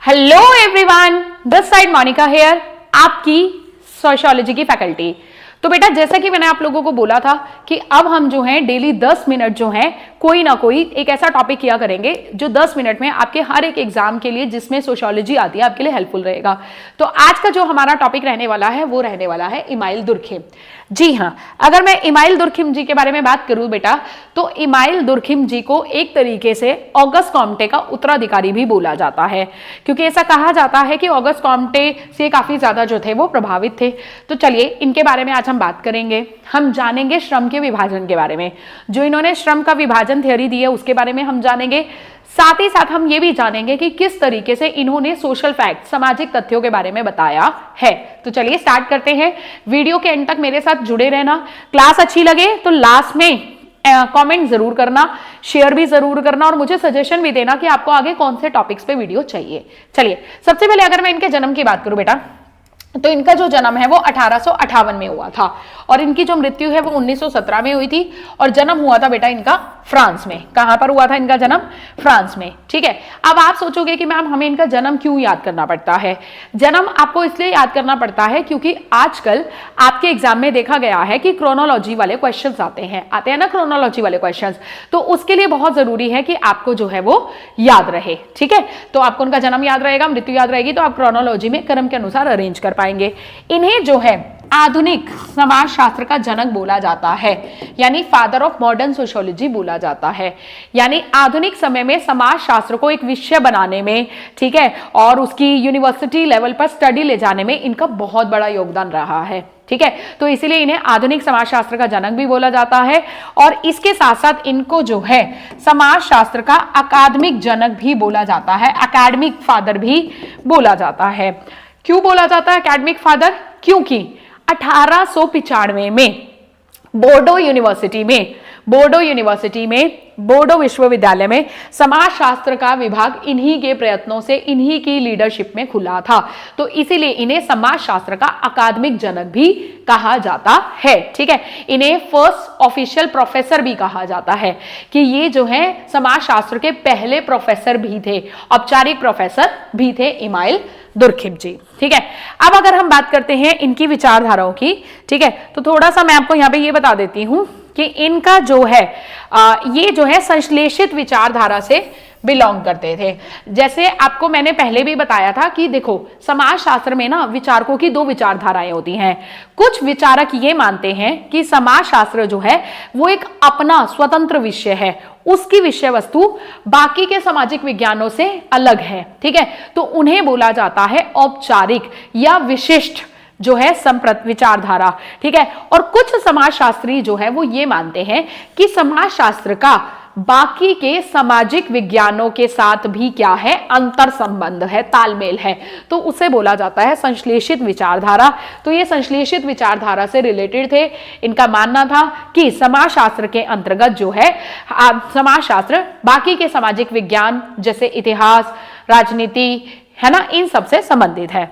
Hello everyone, this side Monika here, आपकी sociology की faculty. तो बेटा, जैसा कि मैंने आप लोगों को बोला था कि अब हम जो हैं डेली 10 मिनट जो हैं कोई ना कोई एक ऐसा टॉपिक किया करेंगे जो 10 मिनट में आपके हर एक एग्जाम के लिए जिसमें सोशियोलॉजी आती है आपके लिए हेल्पफुल रहेगा। तो आज का जो हमारा टॉपिक रहने वाला है वो रहने वाला है इमाइल दुर्खिम। जी हाँ, अगर मैं इमाइल दुर्खिम जी के बारे में बात करूं बेटा, तो इमाइल दुर्खिम जी को एक तरीके से ऑगस्ट कॉम्टे का उत्तराधिकारी भी बोला जाता है, क्योंकि ऐसा कहा जाता है कि ऑगस्ट कॉम्टे से काफी ज्यादा जो थे वो प्रभावित थे। तो चलिए इनके बारे में आज हम बात करेंगे। हम जानेंगे श्रम के विभाजन के बारे में, जो इन्होंने श्रम का विभाजन थ्योरी दी है उसके बारे में हम जानेंगे। साथ ही साथ हम ये भी जानेंगे कि किस तरीके से इन्होंने सोशल फैक्ट, सामाजिक तथ्यों के बारे में बताया है। तो चलिए स्टार्ट करते हैं। वीडियो के एंड तक मेरे साथ जुड़े रहना। क्लास अच्छी लगे तो लास्ट में कमेंट जरूर करना, शेयर भी जरूर करना और मुझे सजेशन भी देना कि आपको आगे कौन से टॉपिक्स पे वीडियो चाहिए। चलिए सबसे पहले अगर मैं इनके जन्म की बात करूं बेटा, तो इनका जो जन्म है वो 1858 में हुआ था और इनकी जो मृत्यु है वो 1917 में हुई थी। और जन्म हुआ था बेटा इनका फ्रांस में। कहां पर हुआ था इनका जन्म? फ्रांस में। ठीक है, अब आप सोचोगे कि मैम हमें इनका जन्म क्यों याद करना पड़ता है? जन्म आपको इसलिए याद करना पड़ता है क्योंकि आजकल आपके एग्जाम में देखा गया है कि क्रोनोलॉजी वाले क्वेश्चंस आते हैं ना, क्रोनोलॉजी वाले क्वेश्चंस। तो उसके लिए बहुत जरूरी है कि आपको जो है वो याद रहे। ठीक है, तो आपको उनका जन्म याद रहेगा, मृत्यु याद रहेगी, तो आप क्रोनोलॉजी में क्रम के अनुसार अरेंज कर पाएंगे। इन्हें जो है आधुनिक समाजशास्त्र का जनक बोला जाता है, यानी फादर ऑफ मॉडर्न सोशियोलॉजी बोला जाता है। यानी आधुनिक समय में समाजशास्त्र को एक विषय बनाने में, ठीक है, और उसकी यूनिवर्सिटी लेवल पर स्टडी ले जाने में इनका बहुत बड़ा योगदान रहा है। ठीक है, तो इसीलिए इन्हें आधुनिक समाजशास्त्र का जनक भी बोला जाता है। और इसके साथ साथ इनको जो है समाजशास्त्र का अकादमिक जनक भी बोला जाता है, एकेडमिक फादर भी बोला जाता है। क्यों बोला जाता है एकेडमिक फादर? क्योंकि 1895 में बोर्डो यूनिवर्सिटी में बोर्डो विश्वविद्यालय में समाजशास्त्र का विभाग इन्हीं के प्रयत्नों से, इन्हीं की लीडरशिप में खुला था। तो इसीलिए इन्हें समाजशास्त्र का अकादमिक जनक भी कहा जाता है। ठीक है, इन्हें फर्स्ट ऑफिशियल प्रोफेसर भी कहा जाता है कि ये जो है समाजशास्त्र के पहले प्रोफेसर भी थे, औपचारिक प्रोफेसर भी थे इमाइल दुर्खिम जी। ठीक है, अब अगर हम बात करते हैं इनकी विचारधाराओं की, ठीक है, तो थोड़ा सा मैं आपको यहाँ पे ये बता देती हूँ कि इनका जो है ये जो है संश्लेषित विचारधारा से बिलोंग करते थे। जैसे आपको मैंने पहले भी बताया था कि देखो समाजशास्त्र में ना विचारकों की दो विचारधाराएं होती हैं। कुछ विचारक ये मानते हैं कि समाजशास्त्र जो है वो एक अपना स्वतंत्र विषय है, उसकी विषय वस्तु बाकी के सामाजिक विज्ञानों से अलग है। ठीक है, तो उन्हें बोला जाता है औपचारिक या विशिष्ट जो है संप्रत विचारधारा। ठीक है, और कुछ समाजशास्त्री जो है वो ये मानते हैं कि समाजशास्त्र का बाकी के सामाजिक विज्ञानों के साथ भी क्या है, अंतर संबंध है, तालमेल है, तो उसे बोला जाता है संश्लेषित विचारधारा। तो ये संश्लेषित विचारधारा से रिलेटेड थे। इनका मानना था कि समाजशास्त्र के अंतर्गत जो है समाजशास्त्र बाकी के सामाजिक विज्ञान जैसे इतिहास, राजनीति, है ना, इन सबसे संबंधित है।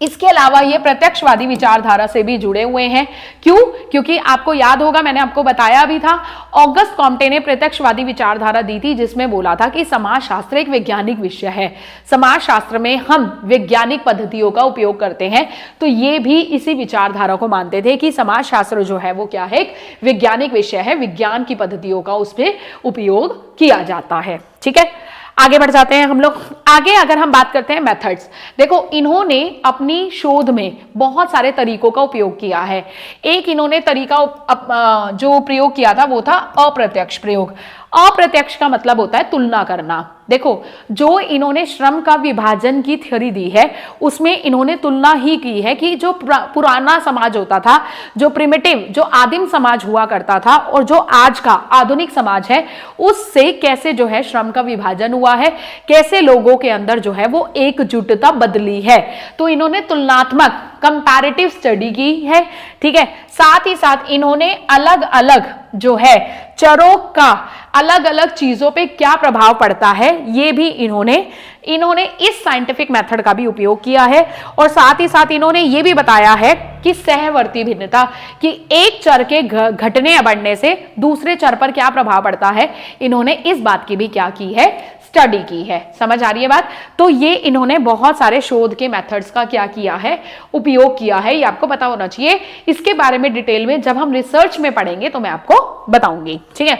इसके अलावा ये प्रत्यक्षवादी विचारधारा से भी जुड़े हुए हैं। क्यों? क्योंकि आपको याद होगा, मैंने आपको बताया भी था, ऑगस्ट कॉम्टे ने प्रत्यक्षवादी विचारधारा दी थी जिसमें बोला था कि समाजशास्त्र एक वैज्ञानिक विषय है, समाजशास्त्र में हम वैज्ञानिक पद्धतियों का उपयोग करते हैं। तो ये भी इसी विचारधारा को मानते थे कि समाजशास्त्र जो है वो क्या है, एक वैज्ञानिक विषय है, विज्ञान की पद्धतियों का उसमें उपयोग किया जाता है। ठीक है, आगे बढ़ जाते हैं हम लोग। आगे अगर हम बात करते हैं मेथड्स, देखो इन्होंने अपनी शोध में बहुत सारे तरीकों का उपयोग किया है। एक इन्होंने तरीका जो प्रयोग किया था वो था अप्रत्यक्ष प्रयोग। अप्रत्यक्ष का मतलब होता है तुलना करना। देखो जो इन्होंने श्रम का विभाजन की थ्योरी दी है उसमें इन्होंने तुलना ही की है कि जो पुराना समाज होता था, जो प्रिमिटिव, जो आदिम समाज हुआ करता था, और जो आज का आधुनिक समाज है उससे कैसे जो है श्रम का विभाजन हुआ है, कैसे लोगों के अंदर जो है वो एकजुटता बदली है। तो इन्होंने तुलनात्मक कंपैरेटिव स्टडी की है। ठीक है, साथ ही साथ इन्होंने अलग अलग जो है चरों का अलग अलग चीजों पे क्या प्रभाव पड़ता है ये भी इन्होंने इस साइंटिफिक मेथड का भी उपयोग किया है। और साथ ही साथ इन्होंने ये भी बताया है कि सहवर्ती भिन्नता, कि एक चर के घटने या बढ़ने से दूसरे चर पर क्या प्रभाव पड़ता है, इन्होंने इस बात की भी क्या की है, स्टडी की है। समझ आ रही है बात? तो ये इन्होंने बहुत सारे शोध के मेथड्स का क्या किया है, उपयोग किया है, ये आपको पता होना चाहिए। इसके बारे में डिटेल में जब हम रिसर्च में पढ़ेंगे तो मैं आपको बताऊंगी, ठीक है।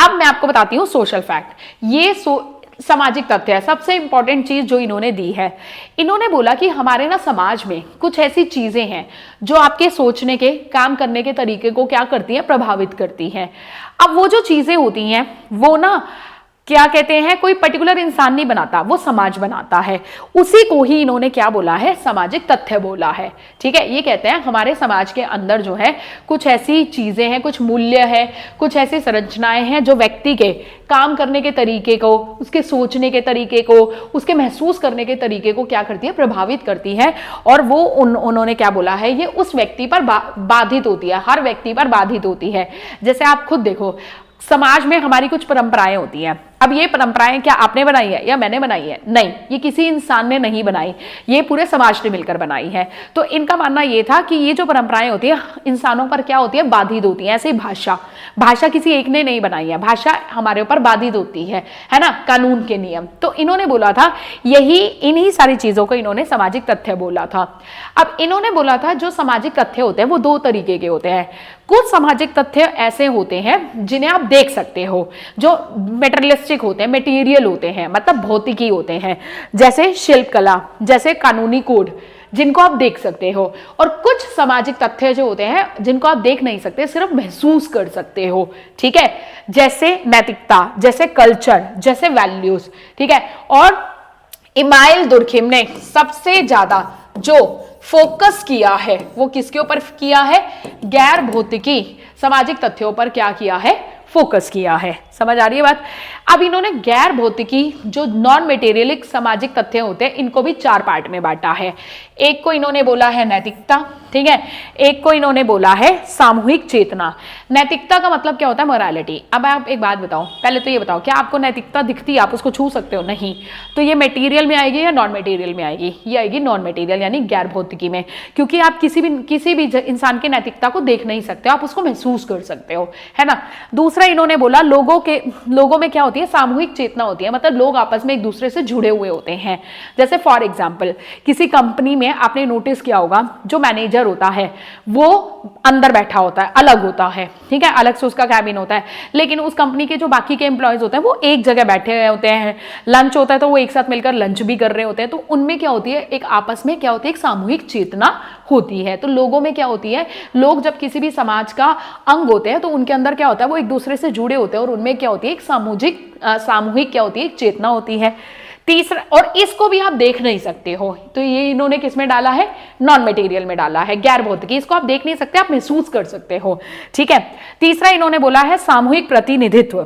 अब मैं आपको बताती हूं सोशल फैक्ट। ये सामाजिक तथ्य है, सबसे इंपॉर्टेंट चीज जो इन्होंने दी है। इन्होंने बोला कि हमारे ना समाज में कुछ ऐसी चीजें हैं जो आपके सोचने के, काम करने के तरीके को क्या करती है, प्रभावित करती हैं। अब वो जो चीजें होती हैं वो ना क्या कहते हैं, कोई पर्टिकुलर इंसान नहीं बनाता, वो समाज बनाता है। उसी को ही इन्होंने क्या बोला है, सामाजिक तथ्य बोला है, ठीक है। ये कहते हैं हमारे समाज के अंदर जो है कुछ ऐसी चीजें हैं, कुछ मूल्य है, कुछ ऐसी संरचनाएं हैं जो व्यक्ति के काम करने के तरीके को, उसके सोचने के तरीके को, उसके महसूस करने के तरीके को क्या करती है, प्रभावित करती है। और वो उन्होंने क्या बोला है, ये उस व्यक्ति पर बाधित होती है, हर व्यक्ति पर बाधित होती है। जैसे आप खुद देखो, समाज में हमारी कुछ परंपराएं होती हैं। अब ये परंपराएं क्या आपने बनाई है या मैंने बनाई है? नहीं, ये किसी इंसान ने नहीं बनाई, ये पूरे समाज ने मिलकर बनाई है। तो इनका मानना ये था कि ये जो परंपराएं होती है इंसानों पर क्या होती है, बाधित होती है। ऐसे ही भाषा किसी एक ने नहीं बनाई है, भाषा हमारे ऊपर बाधित होती है ना, कानून के नियम। तो इन्होंने बोला था इन्हीं सारी चीजों को इन्होंने सामाजिक तथ्य बोला था। अब इन्होंने बोला था जो सामाजिक तथ्य होते हैं वो दो तरीके के होते हैं। कुछ सामाजिक तथ्य ऐसे होते हैं जिन्हें आप देख सकते हो, जो मेटेरियलिस्टिक होते हैं, मटेरियल होते हैं, मतलब भौतिकी होते हैं, जैसे शिल्पकला, जैसे कानूनी कोड, जिनको आप देख सकते हो। और कुछ सामाजिक तथ्य जो होते हैं जिनको आप देख नहीं सकते, सिर्फ महसूस कर सकते हो, ठीक है, जैसे नैतिकता, जैसे कल्चर, जैसे वैल्यूज, ठीक है। और इमाइल दुर्खिम ने सबसे ज्यादा जो फोकस किया है वो किसके ऊपर किया है, गैर भौतिकी सामाजिक तथ्यों पर क्या किया है, फोकस किया है। समझ आ रही है बात? अब इन्होंने गैर भौतिकी जो नॉन मेटेरियलिक सामाजिक तथ्य होते हैं इनको भी 4 पार्ट में बांटा है। एक को इन्होंने बोला है नैतिकता, ठीक है, एक को इन्होंने बोला है सामूहिक चेतना। नैतिकता का मतलब क्या होता है, मोरालिटी। अब आप एक बात बताओ, पहले तो ये बताओ, क्या आपको नैतिकता दिखती है, आप उसको छू सकते हो? नहीं। तो ये मटेरियल में आएगी या नॉन मटेरियल में आएगी? ये आएगी नॉन मटेरियल यानी गैर भौतिकी में, क्योंकि आप किसी भी इंसान की नैतिकता को देख नहीं सकते, आप उसको महसूस कर सकते हो, है ना। दूसरा इन्होंने बोला लोगों में क्या होती है, सामूहिक चेतना होती है, मतलब लोग आपस में एक दूसरे से जुड़े हुए होते हैं। जैसे फॉर एग्जाम्पल किसी कंपनी में आपने नोटिस किया होगा, जो मैनेजर होता है वो अंदर बैठा होता है, अलग होता है, ठीक है, अलग से उसका कैबिन होता है, लेकिन उस कंपनी के जो बाकी के एम्प्लॉयज होते हैं वो एक जगह बैठे हुए होते हैं। लंच होता है तो वो एक साथ मिलकर लंच भी कर रहे होते हैं। तो उनमें क्या होती है, एक आपस में क्या होती है, एक सामूहिक चेतना होती है। तो लोगों में क्या होती है, लोग जब किसी भी समाज का अंग होते हैं तो उनके अंदर क्या होता है, वो एक दूसरे से जुड़े होते हैं और उनमें क्या होती है, एक सामूहिक क्या होती है, एक चेतना होती है। तीसरा, और इसको भी आप देख नहीं सकते हो, तो ये इन्होंने किस में डाला है, नॉन मटेरियल में डाला है, गैर भौतिकी। इसको आप देख नहीं सकते, आप महसूस कर सकते हो, ठीक है। तीसरा इन्होंने बोला है सामूहिक प्रतिनिधित्व।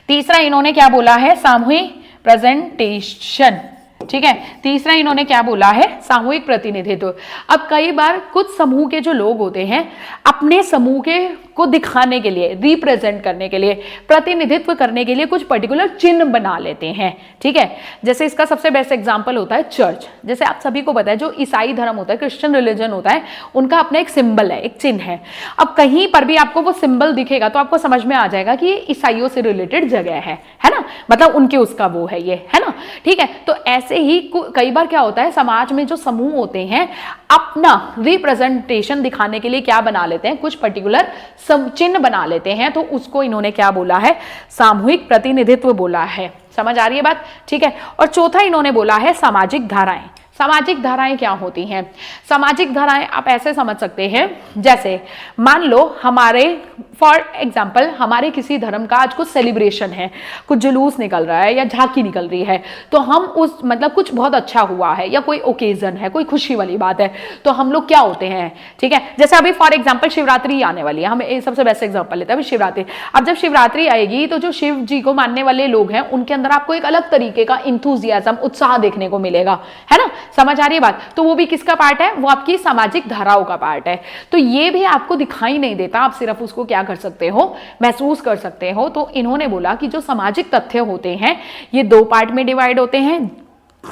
तीसरा इन्होंने क्या बोला है, सामूहिक प्रेजेंटेशन, ठीक है। तीसरा इन्होंने क्या बोला है, सामूहिक प्रतिनिधित्व। अब कई बार कुछ समूह के जो लोग होते हैं अपने समूह को दिखाने के लिए, रिप्रेजेंट करने के लिए, प्रतिनिधित्व करने के लिए कुछ पर्टिकुलर चिन्ह बना लेते हैं, ठीक है। जैसे इसका सबसे बेस्ट एग्जांपल होता है चर्च। जैसे आप सभी को पता है जो ईसाई धर्म होता है, क्रिश्चियन रिलीजन होता है, उनका अपना एक सिंबल है, एक चिन्ह है। अब कहीं पर भी आपको वो सिंबल दिखेगा तो आपको समझ में आ जाएगा कि ये ईसाइयों से रिलेटेड जगह है ना, मतलब उनके उसका वो है, ये है ना, ठीक है। तो ऐसे ही कई बार क्या होता है, समाज में जो समूह होते हैं अपना रिप्रेजेंटेशन दिखाने के लिए क्या बना लेते हैं, कुछ पर्टिकुलर चिन्ह बना लेते हैं। तो उसको इन्होंने क्या बोला है, सामूहिक प्रतिनिधित्व बोला है। समझ आ रही है बात, ठीक है। और चौथा इन्होंने बोला है सामाजिक धाराएं। सामाजिक धाराएं क्या होती हैं, सामाजिक धाराएं आप ऐसे समझ सकते हैं, जैसे मान लो हमारे फॉर एग्जाम्पल हमारे किसी धर्म का आज कुछ सेलिब्रेशन है, कुछ जुलूस निकल रहा है या झांकी निकल रही है, तो हम उस मतलब कुछ बहुत अच्छा हुआ है या कोई ओकेजन है, कोई खुशी वाली बात है, तो हम लोग क्या होते हैं, ठीक है। जैसे अभी फॉर एग्जाम्पल शिवरात्रि आने वाली है, हम सबसे बेस्ट एग्जाम्पल लेते हैं अभी शिवरात्रि। अब जब शिवरात्रि आएगी तो जो शिव जी को मानने वाले लोग हैं उनके अंदर आपको एक अलग तरीके का इंथुजियाज्म, उत्साह देखने को मिलेगा, है ना। समझ आ रही है बात? तो वो भी किसका पार्ट है, वो आपकी सामाजिक धाराओं का पार्ट है। तो ये भी आपको दिखाई नहीं देता, आप सिर्फ उसको क्या कर सकते हो, महसूस कर सकते हो। तो इन्होंने बोला कि जो सामाजिक तथ्य होते हैं ये 2 पार्ट में डिवाइड होते हैं,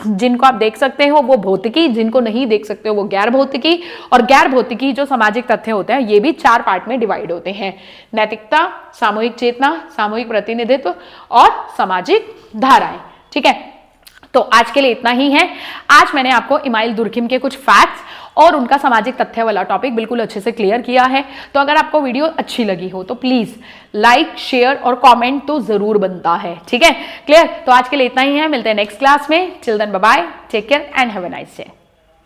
जिनको आप देख सकते हो वो भौतिकी, जिनको नहीं देख सकते हो वो गैर भौतिकी, और गैर भौतिकी जो सामाजिक तथ्य होते हैं ये भी 4 पार्ट में डिवाइड होते हैं। नैतिकता, सामूहिक चेतना, सामूहिक प्रतिनिधित्व और सामाजिक धाराएं। ठीक है, तो आज के लिए इतना ही है। आज मैंने आपको इमाइल दुर्खिम के कुछ फैक्ट्स और उनका सामाजिक तथ्य वाला टॉपिक बिल्कुल अच्छे से क्लियर किया है। तो अगर आपको वीडियो अच्छी लगी हो तो प्लीज लाइक, शेयर और कमेंट तो जरूर बनता है। ठीक है, क्लियर? तो आज के लिए इतना ही है, मिलते हैं नेक्स्ट क्लास में। Till then bye bye, take care and have a nice day.